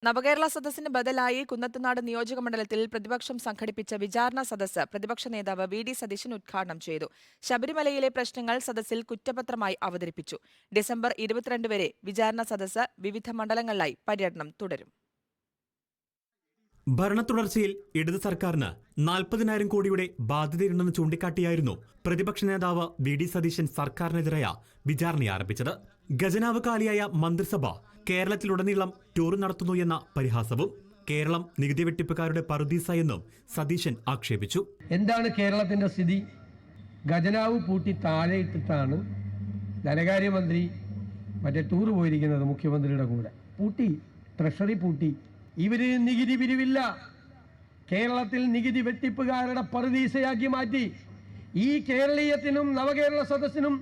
നവകേരള സദസ്സിന് ബദലായി കുന്നത്തുനാട് നിയോജകമണ്ഡലത്തിൽ പ്രതിപക്ഷം സംഘടിപ്പിച്ച വിചാരണ സദസ്സ് പ്രതിപക്ഷ നേതാവ് വി.ഡി. സതീശൻ ഉദ്ഘാടനം ചെയ്തു. ശബരിമലയിലെ പ്രശ്നങ്ങൾ സദസ്സിൽ കുറ്റപത്രമായി അവതരിപ്പിച്ചു. ഡിസംബർ 22 വരെ വിചാരണ സദസ്സ് വിവിധ മണ്ഡലങ്ങളിലായി പര്യടനം തുടരും. ഭരണത്തുടർച്ചയിൽ ഇടത് സർക്കാരിന് 40,000 കോടിയുടെ ബാധ്യതയുണ്ടെന്ന് ചൂണ്ടിക്കാട്ടിയായിരുന്നു പ്രതിപക്ഷ നേതാവ് വി.ഡി. സതീശൻ സർക്കാരിനെതിരായ വിചാരണ ആരംഭിച്ചത്. ഖജനാവ് കാലിയായ മന്ത്രിസഭ കേരളത്തിലുടനീളം ടൂർ നടത്തുന്നു എന്ന പരിഹാസവും കേരളം നികുതി വെട്ടിപ്പുകാരുടെ പറുദീസ എന്നും സതീശൻ ആക്ഷേപിച്ചു. എന്താണ് കേരളത്തിന്റെ സ്ഥിതി? ഖജനാവ് പൂട്ടി താഴെയിട്ടിട്ടാണ് ധനകാര്യമന്ത്രി ടൂർ പോയിരിക്കുന്നത്. മുഖ്യമന്ത്രിയുടെ കൂടെ പൂട്ടി, ട്രഷറി പൂട്ടി. ഇവര് നികുതി പിരിവില്ല. കേരളത്തിൽ നികുതി വെട്ടിപ്പുകാരുടെ പറുദീസയാക്കി മാറ്റി. ഈ കേരളീയത്തിനും നവകേരള സദസ്സിനും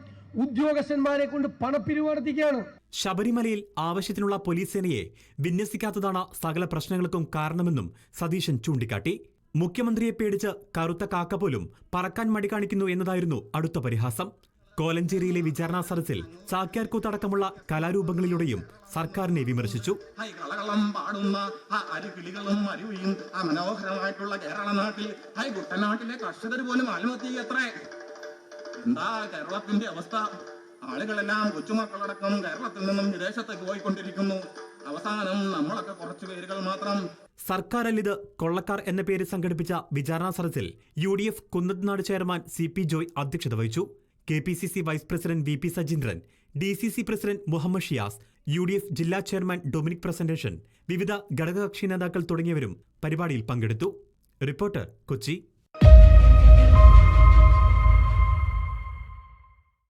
ഉദ്യോഗസ്ഥന്മാരെ കൊണ്ട് പണപ്പിരിവ് നടത്തിക്കുകയാണ്. ശബരിമലയിൽ ആവശ്യത്തിനുള്ള പോലീസ് സേനയെ വിന്യസിക്കാത്തതാണ് സകല പ്രശ്നങ്ങൾക്കും കാരണമെന്നും സതീശൻ ചൂണ്ടിക്കാട്ടി. മുഖ്യമന്ത്രിയെ പേടിച്ച് കറുത്ത കാക്ക പോലും പറക്കാൻ മടി കാണിക്കുന്നു എന്നതായിരുന്നു അടുത്ത പരിഹാസം. കോലഞ്ചേരിയിലെ വിചാരണാ സദസ്സിൽ ചാക്യാർകൂത്തടക്കമുള്ള കലാരൂപങ്ങളിലൂടെയും സർക്കാരിനെ വിമർശിച്ചു. മനോഹരമായിട്ടുള്ള കേരള നാട്ടിൽ കുട്ടനാട്ടിലെ കർഷകർ പോലും ആത്മഹത്യത്രേ. എന്താ കേരളത്തിന്റെ അവസ്ഥ? ആളുകളെല്ലാം കൊച്ചുമക്കളടക്കം കേരളത്തിൽ നിന്നും വിദേശത്തേക്ക് പോയിക്കൊണ്ടിരിക്കുന്നു. അവസാനം നമ്മളൊക്കെ കുറച്ചു പേരുകൾ മാത്രം. സർക്കാരല്ലിത് കൊള്ളക്കാർ എന്ന പേര് സംഘടിപ്പിച്ച വിചാരണാ സദസ്സിൽ UDF Kunnathunad chairman CP Joy അധ്യക്ഷത വഹിച്ചു. KPCC vice president VP Sajeendran, DCC president Muhammad Shiyas, UDF ജില്ലാ ചെയർമാൻ ഡൊമിനിക് പ്രസന്റേഷൻ, വിവിധ ഘടകകക്ഷി നേതാക്കൾ തുടങ്ങിയവരും പരിപാടിയിൽ പങ്കെടുത്തു. റിപ്പോർട്ടർ, കൊച്ചി.